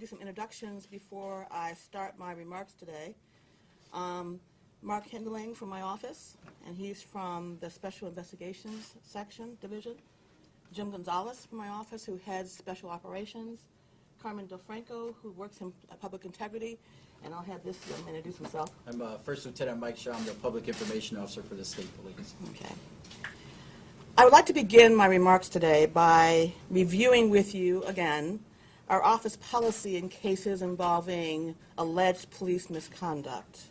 do some introductions before I start my remarks today. Mark Hindling from my office, and he's from the Special Investigations Division. Jim Gonzalez from my office, who heads Special Operations. Carmen DelFranco, who works in Public Integrity, and I'll have this gentleman introduce himself. I'm First Lieutenant Mike Shaw. I'm the Public Information Officer for the State Police. Okay. I would like to begin my remarks today by reviewing with you again our office policy in cases involving alleged police misconduct,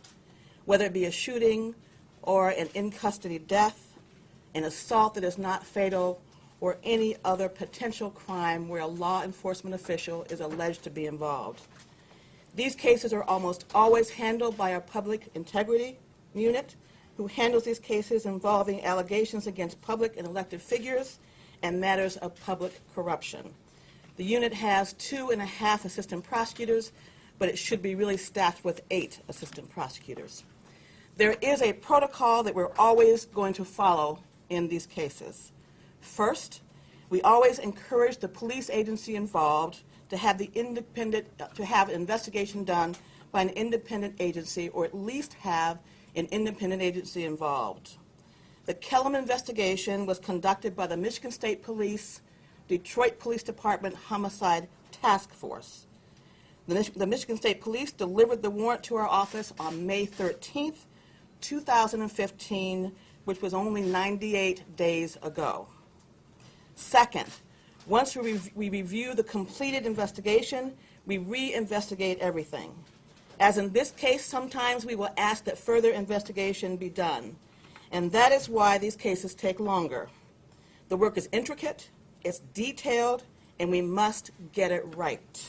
whether it be a shooting or an in-custody death, an assault that is not fatal, or any other potential crime where a law enforcement official is alleged to be involved. These cases are almost always handled by our Public Integrity Unit, who handles these cases involving allegations against public and elected figures and matters of public corruption. The unit has 2.5 assistant prosecutors, but it should be really staffed with 8 assistant prosecutors. There is a protocol that we're always going to follow in these cases. First, we always encourage the police agency involved to have an investigation done by an independent agency, or at least have an independent agency involved. The Kellom investigation was conducted by the Michigan State Police, Detroit Police Department Homicide Task Force. The Michigan State Police delivered the warrant to our office on May 13th, 2015, which was only 98 days ago. Second, once we review the completed investigation, we re-investigate everything. As in this case, sometimes we will ask that further investigation be done, and that is why these cases take longer. The work is intricate, it's detailed, and we must get it right.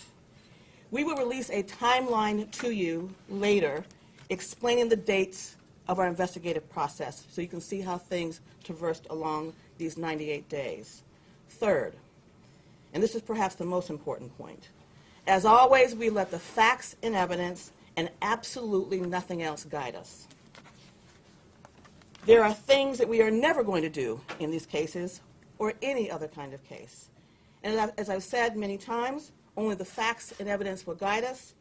We will release a timeline to you later explaining the dates of our investigative process so you can see how things traversed along these 98 days. Third, and this is perhaps the most important point, as always, we let the facts and evidence and absolutely nothing else guide us. There are things that we are never going to do in these cases or any other kind of case. And as I've said many times, only the facts and evidence will guide us.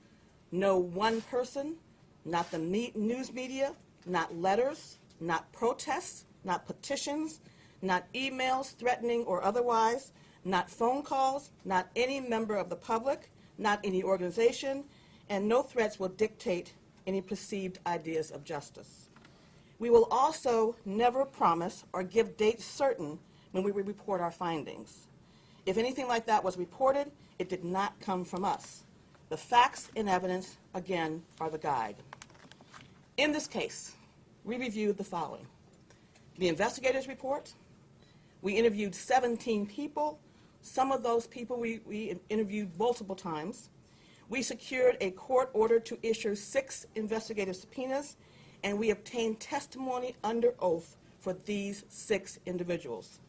No one person, not the news media, not letters, not protests, not petitions, not emails threatening or otherwise, not phone calls, not any member of the public, not any organization, and no threats will dictate any perceived ideas of justice. We will also never promise or give dates certain when we report our findings. If anything like that was reported, it did not come from us. The facts and evidence, again, are the guide. In this case, we reviewed the following: the investigator's report. We interviewed 17 people. Some of those people we interviewed multiple times. We secured a court order to issue 6 investigative subpoenas, and we obtained testimony under oath for these 6 individuals.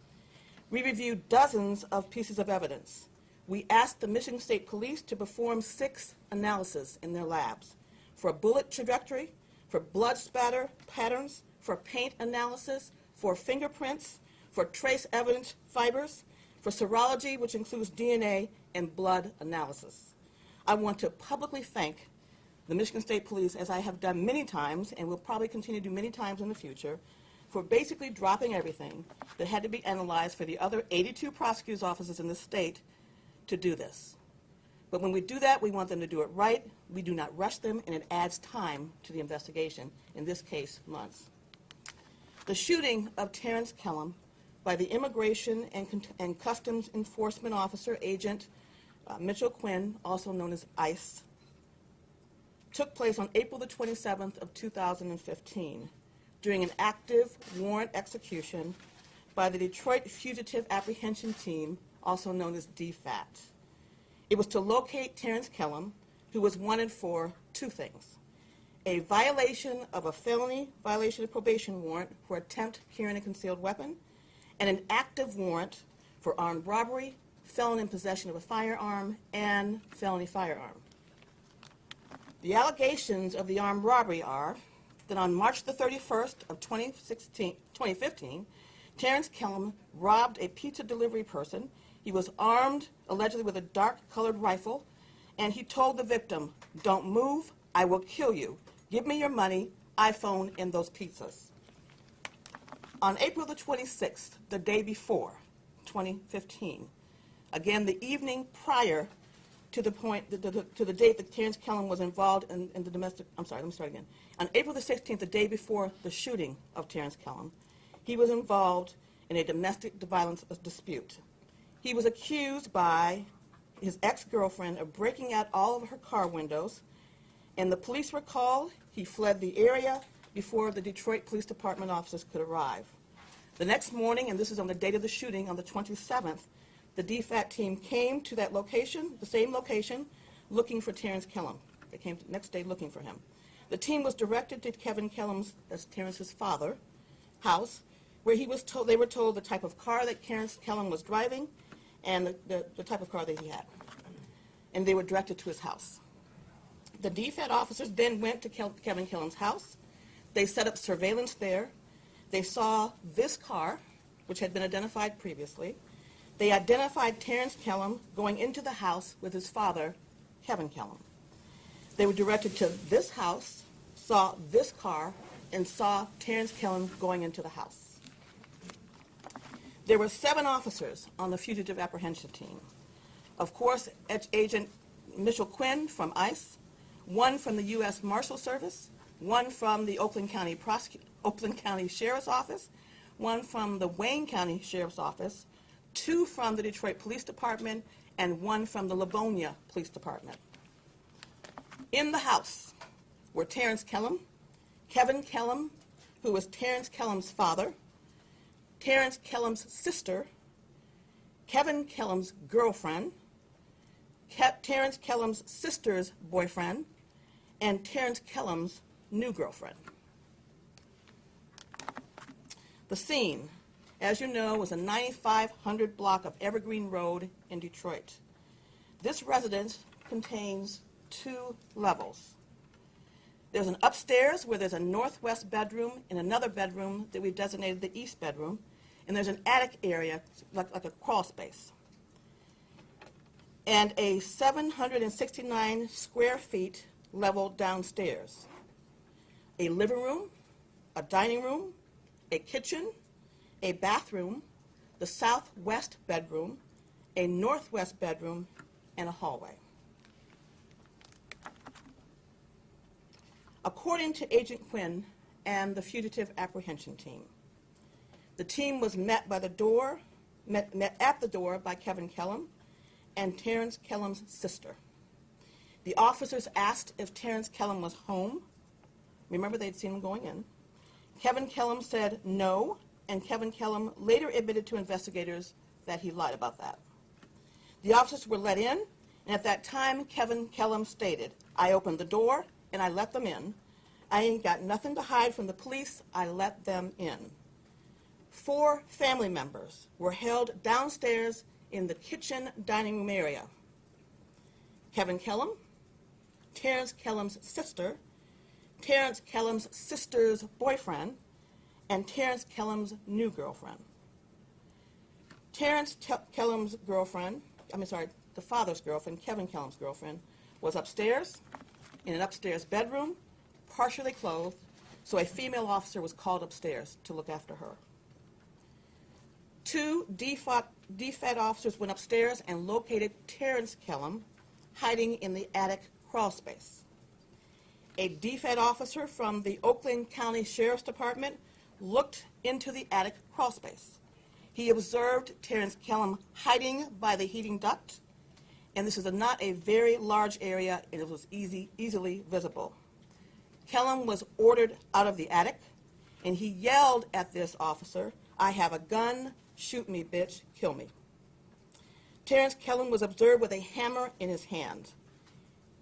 We reviewed dozens of pieces of evidence. We asked the Michigan State Police to perform 6 analyses in their labs: for bullet trajectory, for blood spatter patterns, for paint analysis, for fingerprints, for trace evidence fibers, for serology, which includes DNA, and blood analysis. I want to publicly thank the Michigan State Police, as I have done many times and will probably continue to do many times in the future, for basically dropping everything that had to be analyzed for the other 82 prosecutors' offices in the state to do this. But when we do that, we want them to do it right. We do not rush them, and it adds time to the investigation, in this case, months. The shooting of Terrence Kellom by the Immigration and Customs Enforcement Officer, Agent Mitchell Quinn, also known as ICE, took place on April the 27th of 2015 during an active warrant execution by the Detroit Fugitive Apprehension Team, also known as DFAT. It was to locate Terrence Kellom, who was wanted for 2 things: a violation of a felony violation of probation warrant for attempt carrying a concealed weapon, and an active warrant for armed robbery, felon in possession of a firearm, and felony firearm. The allegations of the armed robbery are that on March the 31st of 2015, Terrence Kellom robbed a pizza delivery person. He was armed, allegedly with a dark-colored rifle, and he told the victim, "Don't move, I will kill you. Give me your money, iPhone, and those pizzas." On April the 26th, the day before, 2015, again the evening prior to the date that Terrence Kellom was involved in the domestic, I'm sorry, let me start again. On April the 16th, the day before the shooting of Terrence Kellom, he was involved in a domestic violence dispute. He was accused by his ex-girlfriend of breaking out all of her car windows, and the police were called. He fled the area before the Detroit Police Department officers could arrive. The next morning, and this is on the date of the shooting, on the 27th, the DFAT team came to that location, the same location, looking for Terrence Kellom. They came the next day looking for him. The team was directed to Kevin Kellom's, that's Terrence's father, house, where they were told the type of car that Terrence Kellom was driving and the type of car that he had. And they were directed to his house. The DFAT officers then went to Kevin Kellom's house. They set up surveillance there. They saw this car, which had been identified previously. They identified Terrence Kellom going into the house with his father, Kevin Kellom. They were directed to this house, saw this car, and saw Terrence Kellom going into the house. There were 7 officers on the fugitive apprehension team. Of course, Agent Mitchell Quinn from ICE, 1 from the U.S. Marshal Service, 1 from the Oakland County Sheriff's Office, 1 from the Wayne County Sheriff's Office, 2 from the Detroit Police Department, and 1 from the Livonia Police Department. In the house were Terrence Kellom, Kevin Kellom, who was Terrence Kellom's father, Terrence Kellom's sister, Kevin Kellom's girlfriend, Terrence Kellom's sister's boyfriend, and Terrence Kellom's new girlfriend. The scene, as you know, was a 9500 block of Evergreen Road in Detroit. This residence contains 2 levels. There's an upstairs where there's a northwest bedroom and another bedroom that we've designated the east bedroom, and there's an attic area, like a crawl space, and a 769 square feet level downstairs. A living room, a dining room, a kitchen, a bathroom, the southwest bedroom, a northwest bedroom, and a hallway. According to Agent Quinn and the fugitive apprehension team, the team was met at the door by Kevin Kellom and Terrence Kellom's sister. The officers asked if Terrence Kellom was home. Remember, they'd seen him going in. Kevin Kellom said no, and Kevin Kellom later admitted to investigators that he lied about that. The officers were let in, and at that time, Kevin Kellom stated, "I opened the door, and I let them in. I ain't got nothing to hide from the police. I let them in." 4 family members were held downstairs in the kitchen dining room area. Kevin Kellom, Terrence Kellom's sister, Terrence Kellom's sister's boyfriend, and Terrence Kellom's new girlfriend. Terrence Kellom's girlfriend, the father's girlfriend, Kevin Kellom's girlfriend, was upstairs in an upstairs bedroom, partially clothed, so a female officer was called upstairs to look after her. 2 DFAT officers went upstairs and located Terrence Kellom hiding in the attic crawl space. A DFAT officer from the Oakland County Sheriff's Department looked into the attic crawl space. He observed Terrence Kellom hiding by the heating duct, and this is not a very large area, and it was easily visible. Kellom was ordered out of the attic, and he yelled at this officer, "I have a gun, shoot me, bitch, kill me." Terrence Kellom was observed with a hammer in his hand.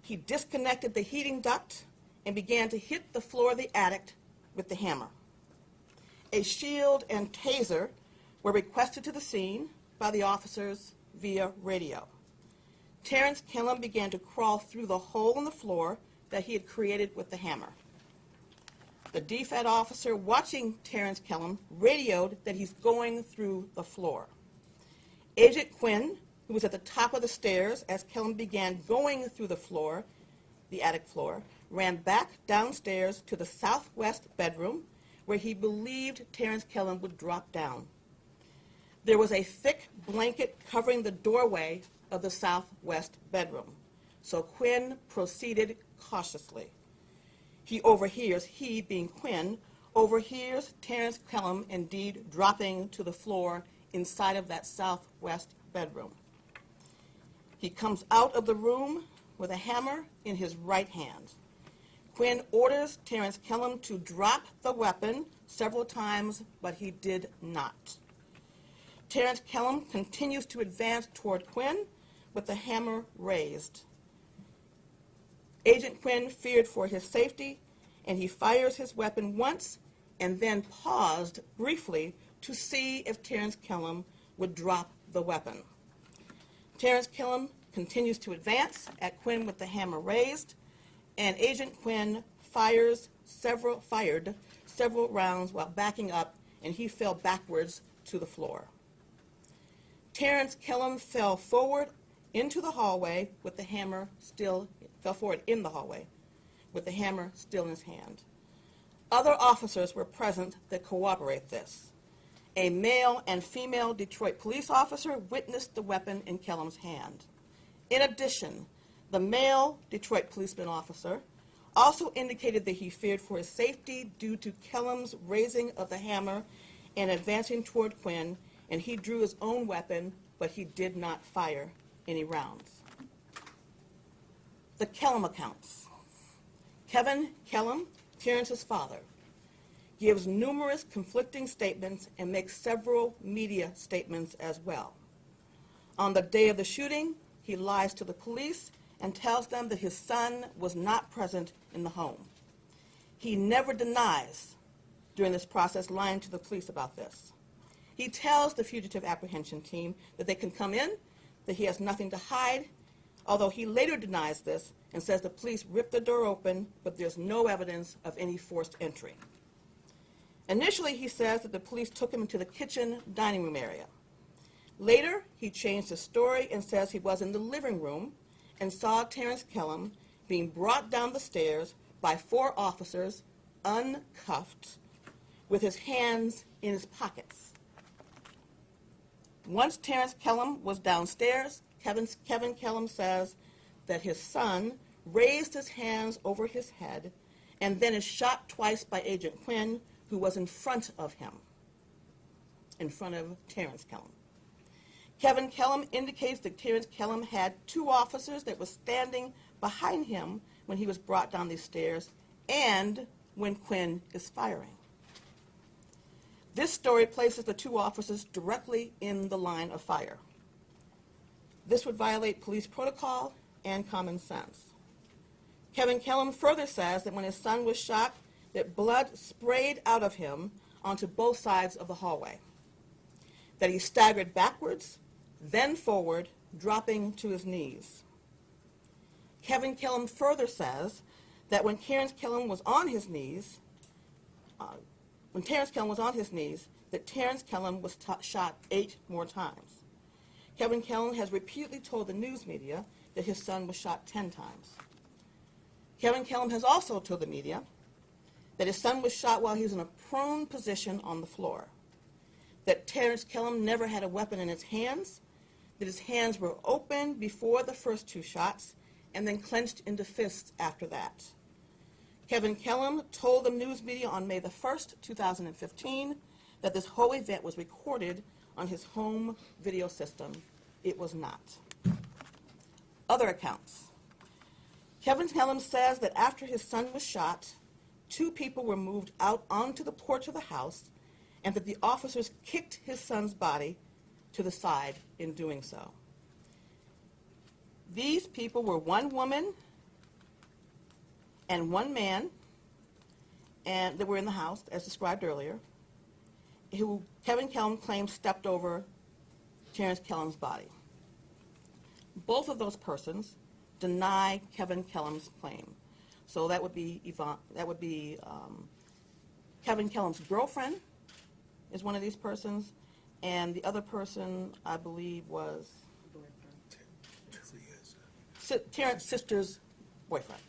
He disconnected the heating duct and began to hit the floor of the attic with the hammer. A shield and taser were requested to the scene by the officers via radio. Terrence Kellom began to crawl through the hole in the floor that he had created with the hammer. The DFAT officer watching Terrence Kellom radioed that he's going through the floor. Agent Quinn, who was at the top of the stairs as Kellom began going through the floor, the attic floor, ran back downstairs to the southwest bedroom where he believed Terrence Kellom would drop down. There was a thick blanket covering the doorway of the southwest bedroom, so Quinn proceeded cautiously. He being Quinn, overhears Terrence Kellom indeed dropping to the floor inside of that southwest bedroom. He comes out of the room with a hammer in his right hand. Quinn orders Terrence Kellom to drop the weapon several times, but he did not. Terrence Kellom continues to advance toward Quinn with the hammer raised. Agent Quinn feared for his safety, and he fires his weapon once and then paused briefly to see if Terrence Kellom would drop the weapon. Terrence Kellom continues to advance at Quinn with the hammer raised, and Agent Quinn fired several rounds while backing up, and he fell backwards to the floor. Terrence Kellom fell forward into the hallway with the hammer still in the hammer still in his hand. Other officers were present that corroborate this. A male and female Detroit police officer witnessed the weapon in Kellom's hand. In addition, the male Detroit policeman officer also indicated that he feared for his safety due to Kellom's raising of the hammer and advancing toward Quinn, and he drew his own weapon, but he did not fire any rounds. The Kellom accounts. Kevin Kellom, Terrence's father, gives numerous conflicting statements and makes several media statements as well. On the day of the shooting, he lies to the police and tells them that his son was not present in the home. He never denies during this process lying to the police about this. He tells the fugitive apprehension team that they can come in, that he has nothing to hide, although he later denies this and says the police ripped the door open, but there's no evidence of any forced entry. Initially, he says that the police took him into the kitchen dining room area. Later, he changed his story and says he was in the living room and saw Terrence Kellom being brought down the stairs by 4 officers, uncuffed, with his hands in his pockets. Once Terrence Kellom was downstairs, Kevin Kellom says that his son raised his hands over his head and then is shot twice by Agent Quinn, who was in front of him, in front of Terrence Kellom. Kevin Kellom indicates that Terrence Kellom had 2 officers that were standing behind him when he was brought down these stairs and when Quinn is firing. This story places the 2 officers directly in the line of fire. This would violate police protocol and common sense. Kevin Kellom further says that when his son was shot, that blood sprayed out of him onto both sides of the hallway, that he staggered backwards, then forward, dropping to his knees. Kevin Kellom further says that when Terrence Kellom was on his knees, that Terrence Kellom was shot 8 more times. Kevin Kellom has repeatedly told the news media that his son was shot 10 times. Kevin Kellom has also told the media that his son was shot while he was in a prone position on the floor, that Terrence Kellom never had a weapon in his hands, that his hands were open before the first 2 shots and then clenched into fists after that. Kevin Kellom told the news media on May the 1st, 2015, that this whole event was recorded on his home video system. It was not. Other accounts. Kevin Kellom says that after his son was shot, 2 people were moved out onto the porch of the house and that the officers kicked his son's body to the side in doing so. These people were 1 woman and 1 man and that were in the house, as described earlier, who Kevin Kellom claims stepped over Terrence Kellom's body. Both of those persons deny Kevin Kellom's claim. So that would be Kevin Kellom's girlfriend is one of these persons, and the other person, I believe, was Terrence's sister's boyfriend.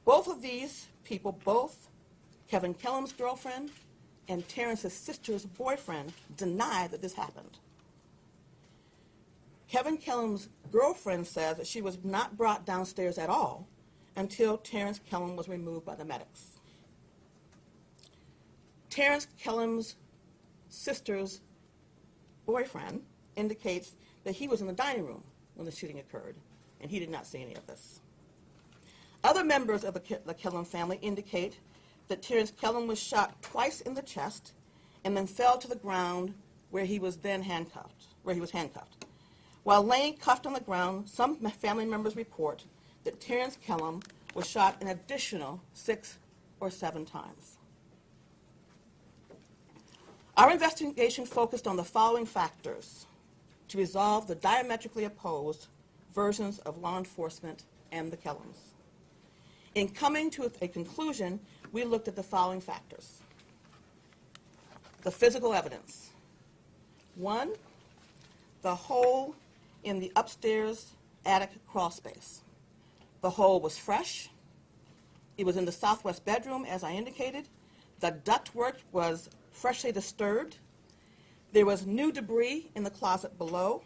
Both of these people, both Kevin Kellom's girlfriend and Terrence's sister's boyfriend, deny that this happened. Kevin Kellom's girlfriend says that she was not brought downstairs at all until Terrence Kellom was removed by the medics. Terrence Kellom's sister's boyfriend indicates that he was in the dining room when the shooting occurred, and he did not see any of this. Other members of the Kellom family indicate that Terrence Kellom was shot twice in the chest and then fell to the ground where he was handcuffed. While laying cuffed on the ground, some family members report that Terrence Kellom was shot an additional 6 or 7 times. Our investigation focused on the following factors to resolve the diametrically opposed versions of law enforcement and the Kelloms. In coming to a conclusion, we looked at the following factors. The physical evidence. 1, the hole in the upstairs attic crawl space. The hole was fresh. It was in the southwest bedroom, as I indicated. The ductwork was freshly disturbed. There was new debris in the closet below.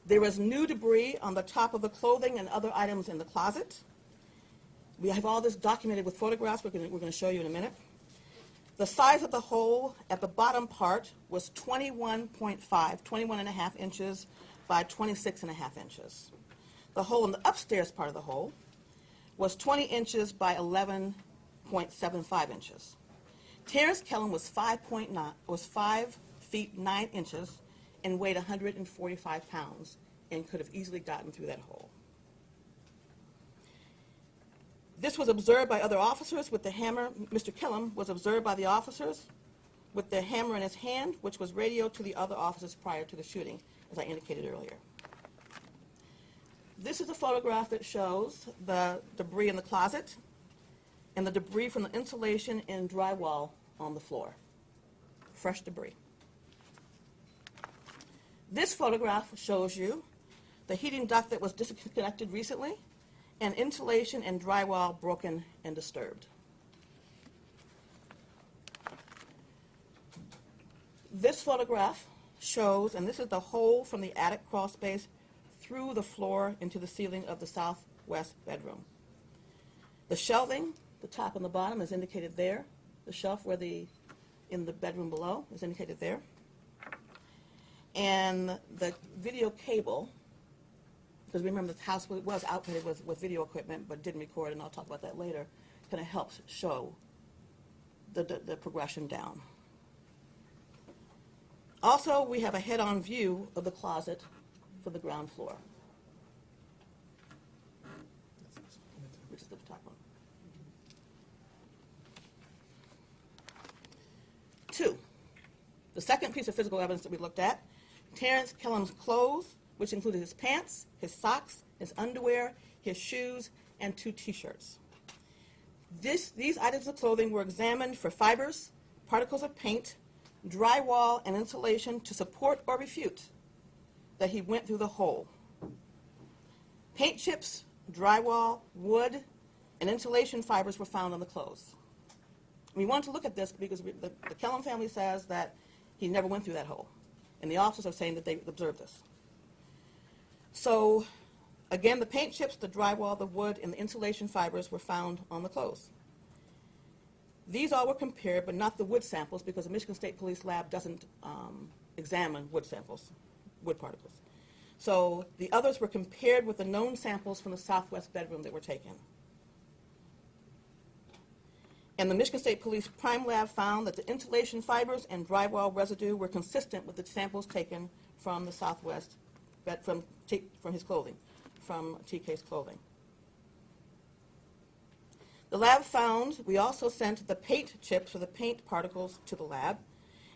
There was new debris on the top of the clothing and other items in the closet. We have all this documented with photographs we're going to show you in a minute. The size of the hole at the bottom part was 21 and a half inches by 26 and a half inches. The hole in the upstairs part of the hole was 20 inches by 11.75 inches. Terrence Kellom was 5 feet 9 inches and weighed 145 pounds and could have easily gotten through that hole. This was observed by other officers with the hammer. Mr. Kellom was observed by the officers with the hammer in his hand, which was radioed to the other officers prior to the shooting, as I indicated earlier. This is a photograph that shows the debris in the closet and the debris from the insulation and drywall on the floor. Fresh debris. This photograph shows you the heating duct that was disconnected recently and insulation and drywall broken and disturbed. This photograph shows, and this is the hole from the attic crawl space through the floor into the ceiling of the southwest bedroom. The shelving, the top and the bottom, is indicated there. The shelf in the bedroom below is indicated there. And the video cable, because remember the house was outfitted with video equipment but didn't record, and I'll talk about that later, kind of helps show the progression down. Also, we have a head-on view of the closet for the ground floor, which is the top one. 2, the second piece of physical evidence that we looked at, Terrence Kellom's clothes, which included his pants, his socks, his underwear, his shoes, and 2 T-shirts. These items of clothing were examined for fibers, particles of paint, drywall, and insulation to support or refute that he went through the hole. Paint chips, drywall, wood, and insulation fibers were found on the clothes. We want to look at this because the Kellom family says that he never went through that hole, and the officers are saying that they observed this. So, again, the paint chips, the drywall, the wood, and the insulation fibers were found on the clothes. These all were compared, but not the wood samples, because the Michigan State Police Lab doesn't examine wood samples, wood particles. So the others were compared with the known samples from the southwest bedroom that were taken. And the Michigan State Police Crime Lab found that the insulation fibers and drywall residue were consistent with the samples taken from the southwest, from his clothing, from TK's clothing. The lab found, we also sent the paint chips or the paint particles to the lab,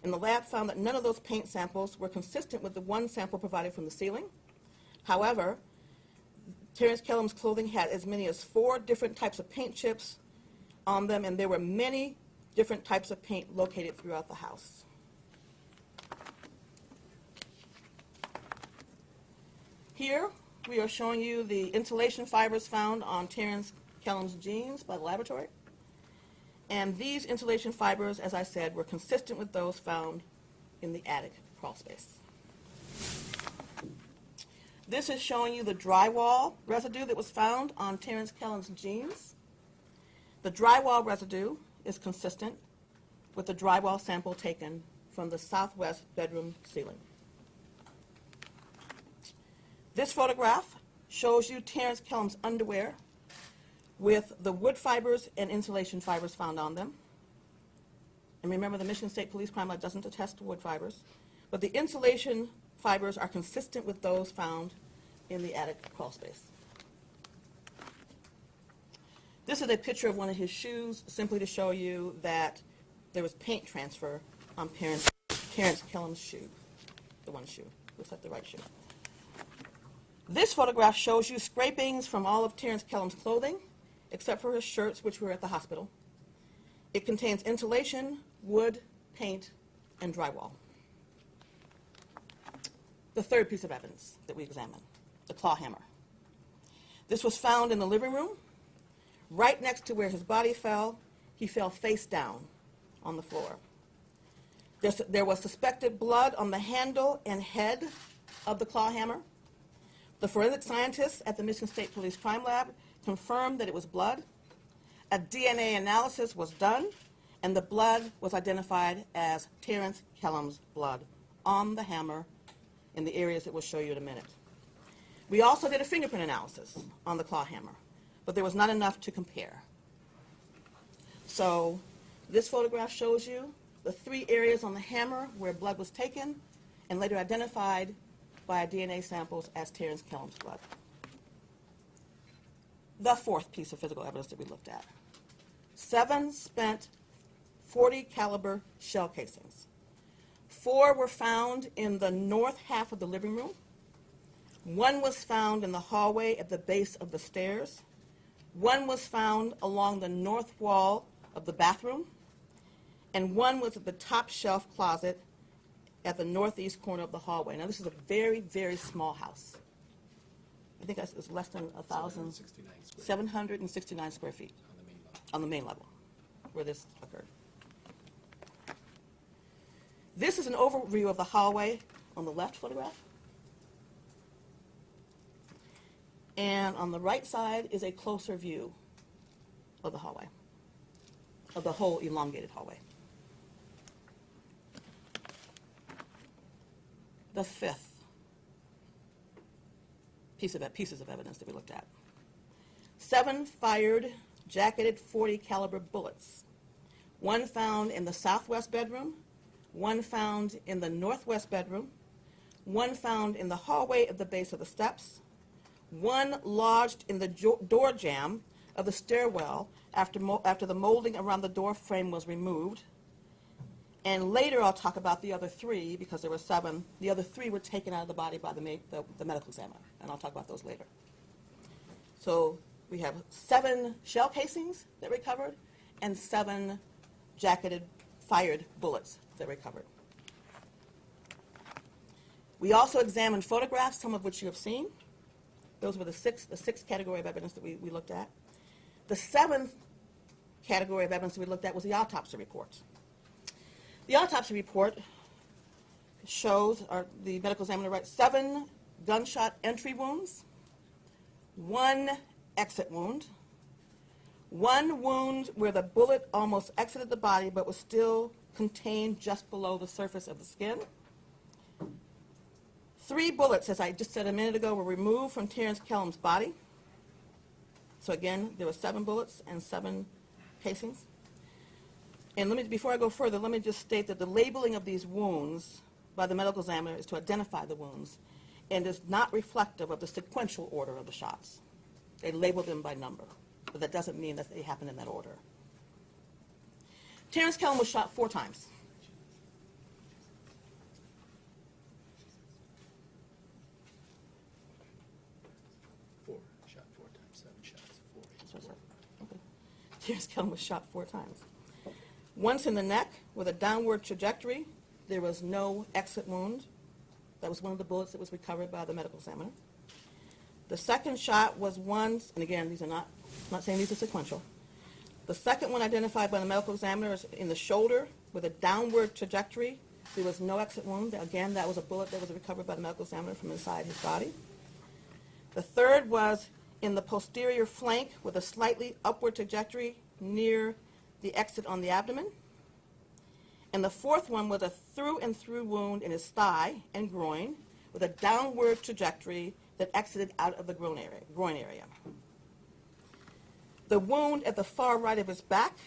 and the lab found that none of those paint samples were consistent with the one sample provided from the ceiling. However, Terrence Kellom's clothing had as many as 4 different types of paint chips on them, and there were many different types of paint located throughout the house. Here we are showing you the insulation fibers found on Terrence Kellom's jeans by the laboratory. And these insulation fibers, as I said, were consistent with those found in the attic crawl space. This is showing you the drywall residue that was found on Terrence Kellom's jeans. The drywall residue is consistent with the drywall sample taken from the southwest bedroom ceiling. This photograph shows you Terrence Kellom's underwear with the wood fibers and insulation fibers found on them. And remember, the Michigan State Police Crime Lab doesn't attest to wood fibers, but the insulation fibers are consistent with those found in the attic crawl space. This is a picture of one of his shoes, simply to show you that there was paint transfer on Terrence Kellom's shoe, the one shoe. Looks like the right shoe. This photograph shows you scrapings from all of Terrence Kellom's clothing, except for his shirts, which were at the hospital. It contains insulation, wood, paint, and drywall. The third piece of evidence that we examined, the claw hammer. This was found in the living room, right next to where his body fell. He fell face down on the floor. There was suspected blood on the handle and head of the claw hammer. The forensic scientists at the Michigan State Police Crime Lab confirmed that it was blood. A DNA analysis was done, and the blood was identified as Terrence Kellom's blood on the hammer in the areas that we'll show you in a minute. We also did a fingerprint analysis on the claw hammer, but there was not enough to compare. So this photograph shows you the 3 areas on the hammer where blood was taken and later identified by DNA samples as Terrence Kellom's blood. The fourth piece of physical evidence that we looked at, 7 spent .40 caliber shell casings. 4 were found in the north half of the living room. 1 was found in the hallway at the base of the stairs. 1 was found along the north wall of the bathroom. And 1 was at the top shelf closet at the northeast corner of the hallway. Now, this is a very, very small house. I think it's less than 769 square feet on the main level where this occurred. This is an overview of the hallway on the left photograph. And on the right side is a closer view of the hallway, of the whole elongated hallway. The fifth pieces of evidence that we looked at. 7 fired jacketed .40 caliber bullets. 1 found in the southwest bedroom, 1 found in the northwest bedroom, 1 found in the hallway at the base of the steps, 1 lodged in the door jamb of the stairwell after the molding around the door frame was removed. And later I'll talk about the other 3, because there were 7. The other 3 were taken out of the body by the medical examiner, and I'll talk about those later. So we have 7 shell casings that recovered and 7 jacketed fired bullets that recovered. We also examined photographs, some of which you have seen. Those were the sixth category of evidence that we looked at. The 7th category of evidence that we looked at was the autopsy report. The autopsy report shows, or the medical examiner writes, 7 gunshot entry wounds, 1 exit wound, 1 wound where the bullet almost exited the body but was still contained just below the surface of the skin. 3 bullets, as I just said a minute ago, were removed from Terrence Kellom's body. So again, there were 7 bullets and 7 casings. And before I go further, let me just state that the labeling of these wounds by the medical examiner is to identify the wounds and is not reflective of the sequential order of the shots. They label them by number, but that doesn't mean that they happened in that order. Terrence Kellom was shot 4 times. Shot 4 times, 7 shots, 4. Okay. Terrence Kellom was shot 4 times. Once in the neck with a downward trajectory. There was no exit wound. That was one of the bullets that was recovered by the medical examiner. The second shot was one, and again, these are not, I'm not saying these are sequential. The second one identified by the medical examiner is in the shoulder with a downward trajectory. There was no exit wound. Again, that was a bullet that was recovered by the medical examiner from inside his body. The third was in the posterior flank with a slightly upward trajectory near the exit on the abdomen. And the fourth one was a through-and-through wound in his thigh and groin with a downward trajectory that exited out of the groin area. The wound at the far right of his back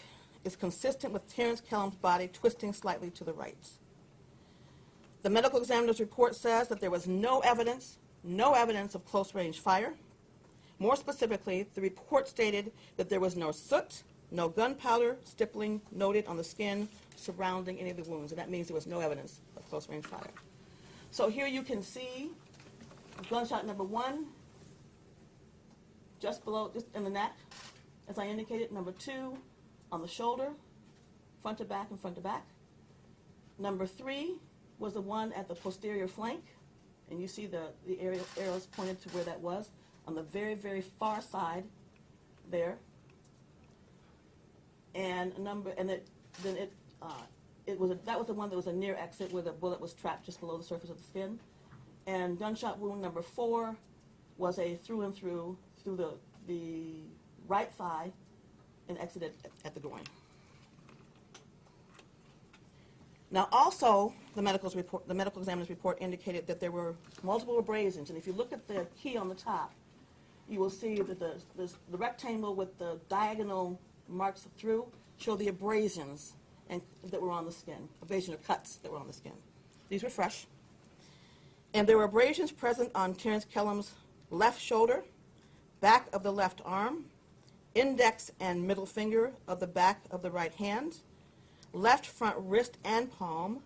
is consistent with Terrence Kellom's body twisting slightly to the right. The medical examiner's report says that there was no evidence of close-range fire. More specifically, the report stated that there was no soot, no gunpowder, stippling noted on the skin surrounding any of the wounds, and that means there was no evidence of close-range fire. So here you can see gunshot number 1, just below, just in the neck, as I indicated. Number 2, on the shoulder, front to back and front to back. Number 3 was the one at the posterior flank, and you see the arrows pointed to where that was, on the very far side there. And that was the one that was a near exit where the bullet was trapped just below the surface of the skin. And gunshot wound number 4 was a through and through the right thigh and exited at the groin. Now, also, the medical examiner's report indicated that there were multiple abrasions, and if you look at the key on the top, you will see that the rectangle with the diagonal marks through show the abrasions that were on the skin, abrasion or cuts that were on the skin. These were fresh. And there were abrasions present on Terrence Kellom's left shoulder, back of the left arm, index and middle finger of the back of the right hand, left front wrist and palm,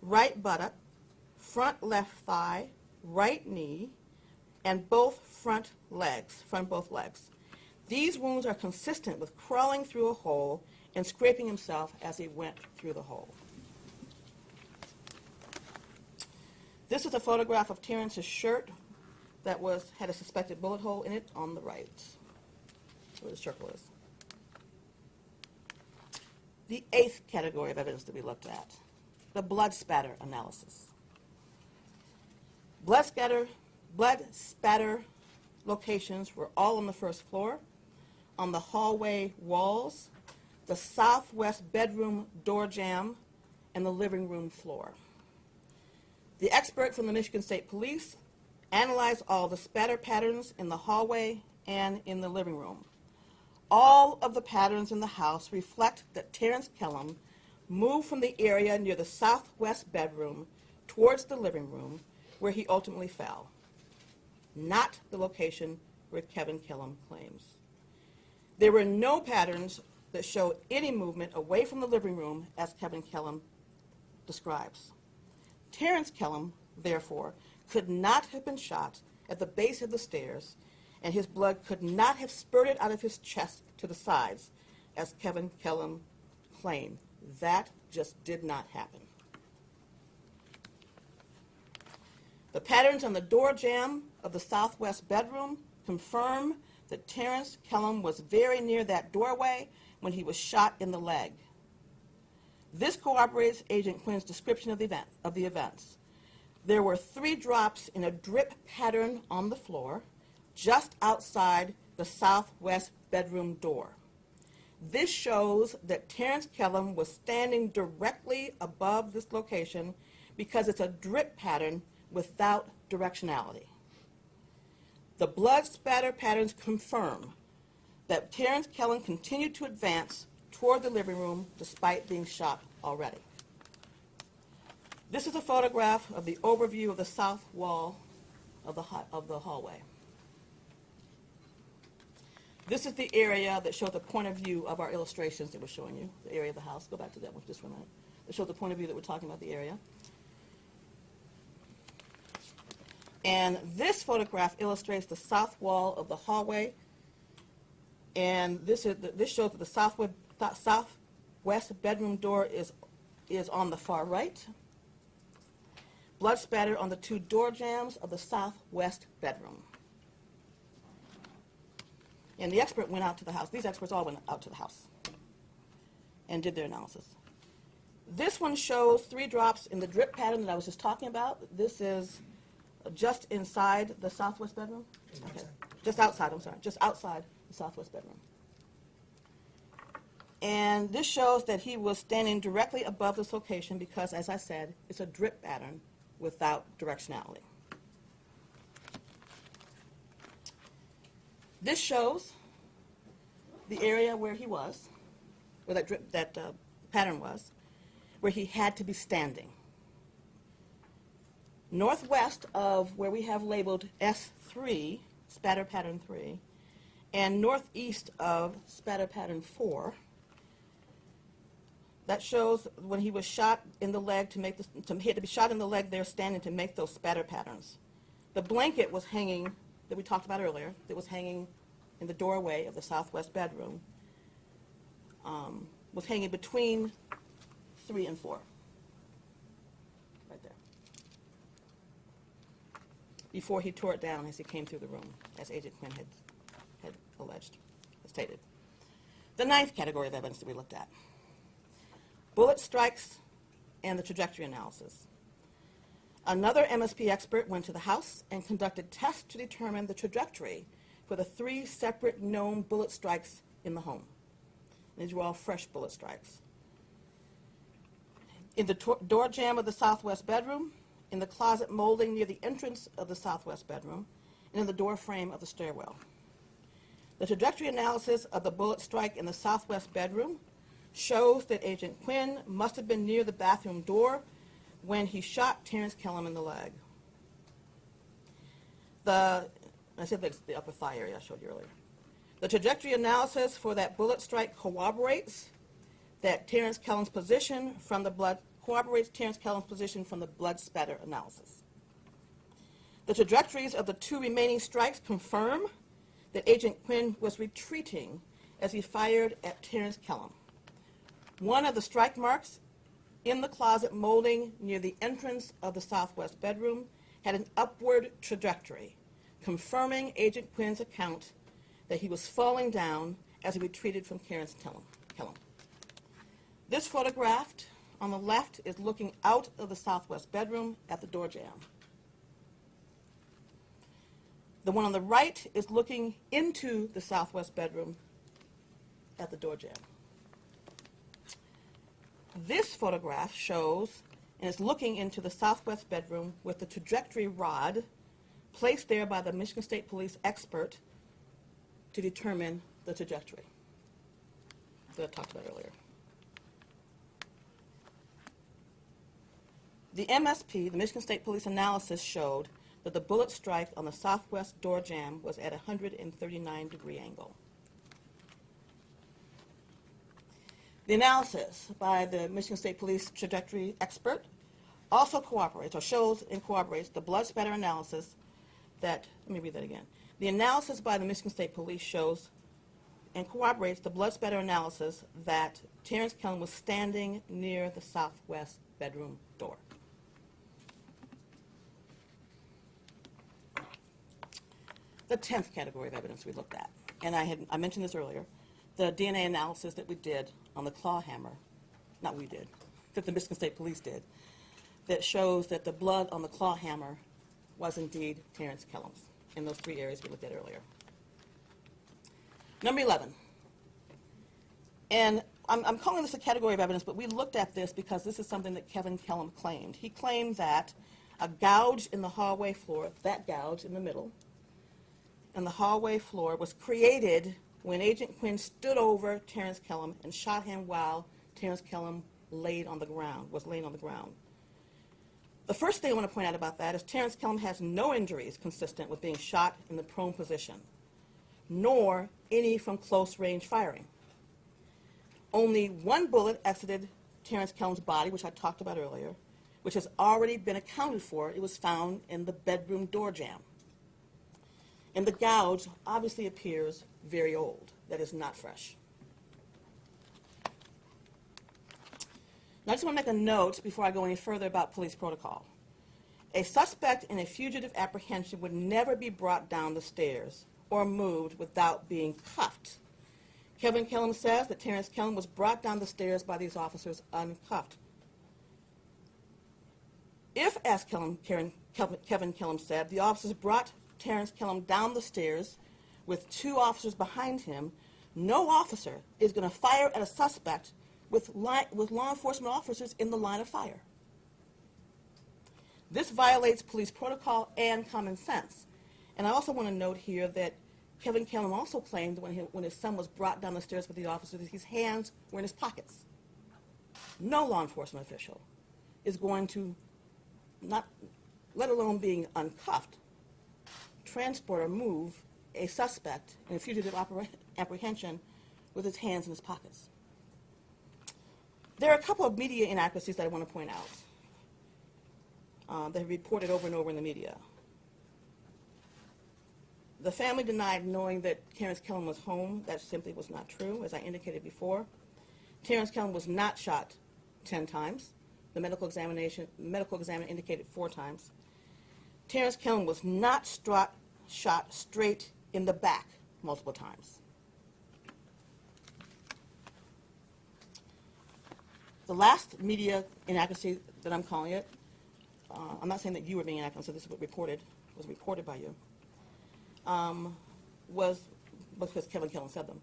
right buttock, front left thigh, right knee, and both front both legs. These wounds are consistent with crawling through a hole and scraping himself as he went through the hole. This is a photograph of Terrence's shirt that had a suspected bullet hole in it on the right, where the circle is. The 8th category of evidence that we looked at, the blood spatter analysis. Blood spatter locations were all on the first floor, on the hallway walls, the southwest bedroom door jamb, and the living room floor. The expert from the Michigan State Police analyzed all the spatter patterns in the hallway and in the living room. All of the patterns in the house reflect that Terrence Kellom moved from the area near the southwest bedroom towards the living room, where he ultimately fell, not the location where Kevin Kellom claims. There were no patterns that show any movement away from the living room as Kevin Kellom describes. Terrence Kellom, therefore, could not have been shot at the base of the stairs, and his blood could not have spurted out of his chest to the sides, as Kevin Kellom claimed. That just did not happen. The patterns on the door jamb of the southwest bedroom confirm that Terrence Kellom was very near that doorway when he was shot in the leg. This corroborates Agent Quinn's description of the events. There were 3 drops in a drip pattern on the floor just outside the southwest bedroom door. This shows that Terrence Kellom was standing directly above this location because it's a drip pattern without directionality. The blood spatter patterns confirm that Terrence Kellom continued to advance toward the living room despite being shot already. This is a photograph of the overview of the south wall of the hallway. This is the area that showed the point of view of our illustrations that we're showing you, the area of the house. Go back to that one just for a minute. It showed the point of view that we're talking about the area. And this photograph illustrates the south wall of the hallway. And this shows that the southwest bedroom door is on the far right. Blood spatter on the 2 door jambs of the southwest bedroom. And the expert went out to the house. These experts all went out to the house and did their analysis. This one shows 3 drops in the drip pattern that I was just talking about. This is just inside the southwest bedroom. Okay. Just outside, I'm sorry. Just outside the southwest bedroom. And this shows that he was standing directly above this location because, as I said, it's a drip pattern without directionality. This shows the area where he was, where that pattern was, where he had to be standing. Northwest of where we have labeled S3, spatter pattern 3, and northeast of spatter pattern 4, that shows when he was shot in the leg he had to be shot in the leg there standing to make those spatter patterns. The blanket was hanging, that we talked about earlier, that was hanging in the doorway of the southwest bedroom, was hanging between 3 and 4, right there, before he tore it down as he came through the room, as Agent Quinn had alleged, stated. The 9th category of evidence that we looked at: bullet strikes and the trajectory analysis. Another MSP expert went to the house and conducted tests to determine the trajectory for the 3 separate known bullet strikes in the home. These were all fresh bullet strikes. In the door jamb of the southwest bedroom, in the closet molding near the entrance of the southwest bedroom, and in the door frame of the stairwell. The trajectory analysis of the bullet strike in the southwest bedroom shows that Agent Quinn must have been near the bathroom door when he shot Terrence Kellom in the leg. I said that's the upper thigh area I showed you earlier. The trajectory analysis for that bullet strike corroborates Terrence Kellom's position from the blood spatter analysis. The trajectories of the 2 remaining strikes confirm that Agent Quinn was retreating as he fired at Terrence Kellom. One of the strike marks in the closet molding near the entrance of the southwest bedroom had an upward trajectory, confirming Agent Quinn's account that he was falling down as he retreated from Terrence Kellom. This photograph on the left is looking out of the southwest bedroom at the door jamb. The one on the right is looking into the southwest bedroom at the door jamb. This photograph shows and is looking into the southwest bedroom with the trajectory rod placed there by the Michigan State Police expert to determine the trajectory that I talked about earlier. The MSP, the Michigan State Police analysis, showed that the bullet strike on the southwest door jamb was at a 139-degree angle. The analysis by the Michigan State Police trajectory expert also corroborates, or shows and corroborates, the blood spatter analysis that, let me read that again. The analysis by the Michigan State Police shows and corroborates the blood spatter analysis that Terrence Kellom was standing near the southwest bedroom door. The 10th category of evidence we looked at, and I mentioned this earlier, the DNA analysis that we did on the claw hammer, not we did, that the Michigan State Police did, that shows that the blood on the claw hammer was indeed Terrence Kellom's in those 3 areas we looked at earlier. Number 11, and I'm calling this a category of evidence, but we looked at this because this is something that Kevin Kellom claimed. He claimed that a gouge in the hallway floor, that gouge in the middle, and the hallway floor was created when Agent Quinn stood over Terrence Kellom and shot him while Terrence Kellom was laying on the ground. The first thing I want to point out about that is Terrence Kellom has no injuries consistent with being shot in the prone position, nor any from close range firing. Only 1 bullet exited Terrence Kellom's body, which I talked about earlier, which has already been accounted for. It was found in the bedroom door jamb. And the gouge obviously appears very old. That is not fresh. Now, I just want to make a note before I go any further about police protocol. A suspect in a fugitive apprehension would never be brought down the stairs or moved without being cuffed. Kevin Kellom says that Terrence Kellom was brought down the stairs by these officers uncuffed. If, as Kevin Kellom said, the officers brought Terrence Kellom down the stairs with two officers behind him, no officer is going to fire at a suspect with law enforcement officers in the line of fire. This violates police protocol and common sense. And I also want to note here that Kevin Kellom also claimed when his son was brought down the stairs with the officers that his hands were in his pockets. No law enforcement official is going to, not, let alone being uncuffed, transport or move a suspect in a fugitive apprehension with his hands in his pockets. There are a couple of media inaccuracies that I want to point out that have reported over and over in the media. The family denied knowing that Terrence Kellom was home. That simply was not true, as I indicated before. Terrence Kellom was not shot 10 times. The medical examiner indicated 4 times. Terrence Kellom was not shot straight in the back multiple times. The last media inaccuracy that I'm calling it, I'm not saying that you were being inaccurate, so this is what was reported by you, was because Kevin Kellom said them,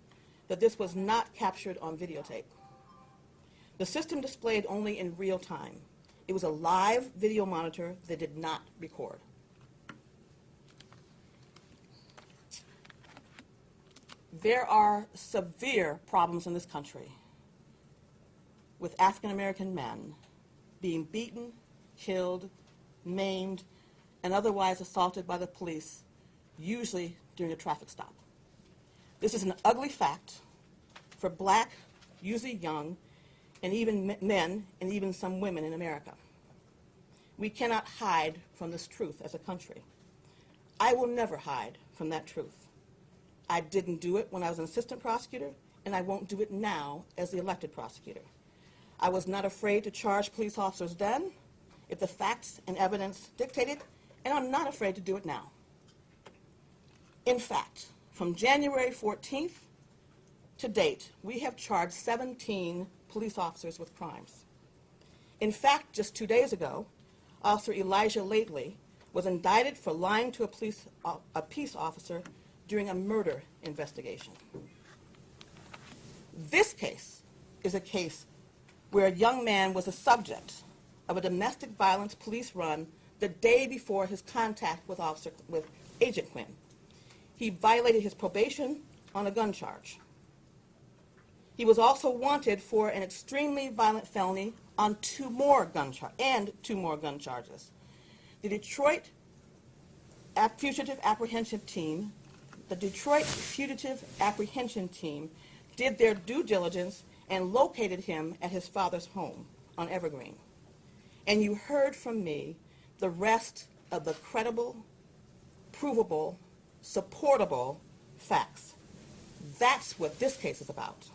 that this was not captured on videotape. The system displayed only in real time. It was a live video monitor that did not record. There are severe problems in this country with African American men being beaten, killed, maimed, and otherwise assaulted by the police, usually during a traffic stop. This is an ugly fact for black, usually young, and even men, and even some women in America. We cannot hide from this truth as a country. I will never hide from that truth. I didn't do it when I was an assistant prosecutor, and I won't do it now as the elected prosecutor. I was not afraid to charge police officers then, if the facts and evidence dictated, and I'm not afraid to do it now. In fact, from January 14th to date, we have charged 17 police officers with crimes. In fact, just 2 days ago, Officer Elijah Lately was indicted for lying to a peace officer during a murder investigation. This case is a case where a young man was a subject of a domestic violence police run the day before his contact with Agent Quinn. He violated his probation on a gun charge. He was also wanted for an extremely violent felony on 2 more gun charges. The Detroit Fugitive Apprehension Team did their due diligence and located him at his father's home on Evergreen. And you heard from me the rest of the credible, provable, supportable facts. That's what this case is about.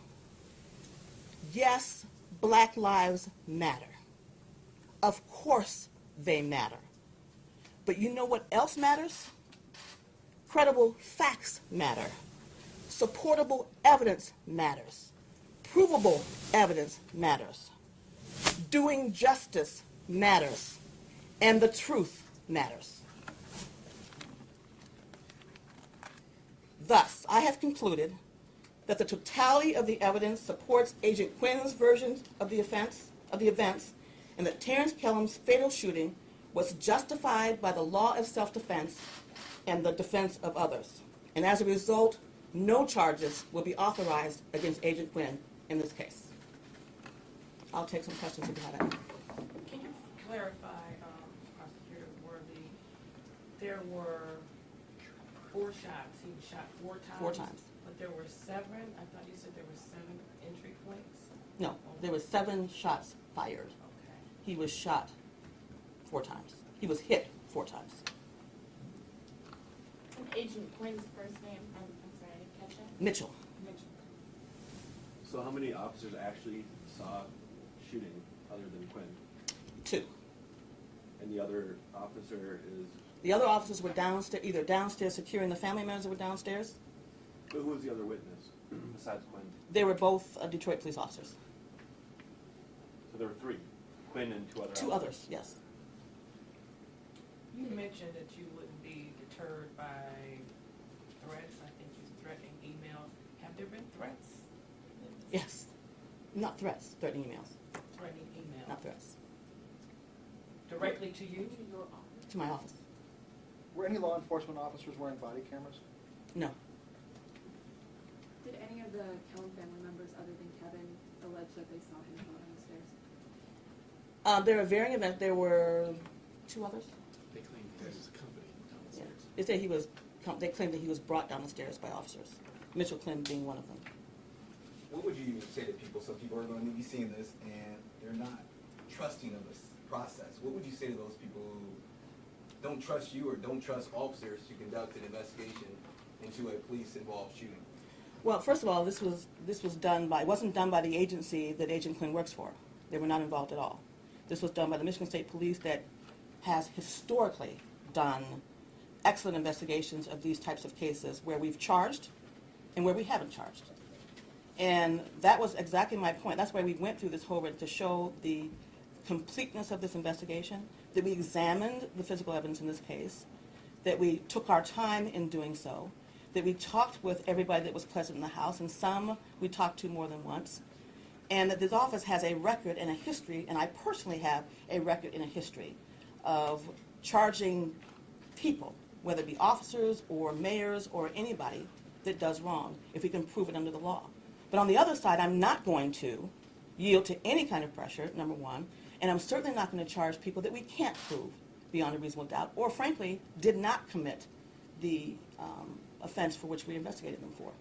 Yes, Black lives matter. Of course they matter. But you know what else matters? Credible facts matter. Supportable evidence matters. Provable evidence matters. Doing justice matters. And the truth matters. Thus, I have concluded that the totality of the evidence supports Agent Quinn's version of the events, and that Terrence Kellom's fatal shooting was justified by the law of self-defense and the defense of others. And as a result, no charges will be authorized against Agent Quinn in this case. I'll take some questions if you have any. Can you clarify, Prosecutor Worthy, there were 4 shots. He was shot 4 times? 4 times. But there were 7? I thought you said there were 7 entry points? No, there were 7 shots fired. Okay. He was shot 4 times. He was hit 4 times. And Agent Quinn's first name, I'm sorry, I didn't catch it. Mitchell. Mitchell. So how many officers actually saw shooting other than Quinn? 2. And the other officer is? The other officers were downstairs, either downstairs securing the family members that were downstairs. But who was the other witness besides Quinn? They were both Detroit police officers. So there were three, Quinn and two others. Two others, yes. You mentioned that you wouldn't be deterred by threats. I think you threatening emails. Have there been threats? Yes. Not threats, threatening emails, Threatening emails? not threats. Directly to you? To your office. To my office. Were any law enforcement officers wearing body cameras? No. Did any of the Kellom family members, other than Kevin, allege that they saw him go down the stairs? There were varying events. There were two others. They claimed he was accompanied Yeah. downstairs. They claimed that he was brought down the stairs by officers, Mitchell Quinn being one of them. What would you say to people? Some people are going to be seeing this and they're not trusting of this process. What would you say to those people who don't trust you or don't trust officers to conduct an investigation into a police-involved shooting? Well, first of all, this was done by, it wasn't done by the agency that Agent Quinn works for. They were not involved at all. This was done by the Michigan State Police that has historically done excellent investigations of these types of cases where we've charged and where we haven't charged. And that was exactly my point. That's why we went through this whole bit, to show the completeness of this investigation, that we examined the physical evidence in this case, that we took our time in doing so, that we talked with everybody that was present in the house, and some we talked to more than once, and that this office has a record and a history, and I personally have a record and a history of charging people, whether it be officers or mayors or anybody that does wrong, if we can prove it under the law. But on the other side, I'm not going to yield to any kind of pressure, number one, and I'm certainly not going to charge people that we can't prove beyond a reasonable doubt, or frankly, did not commit the offense for which we investigated them for.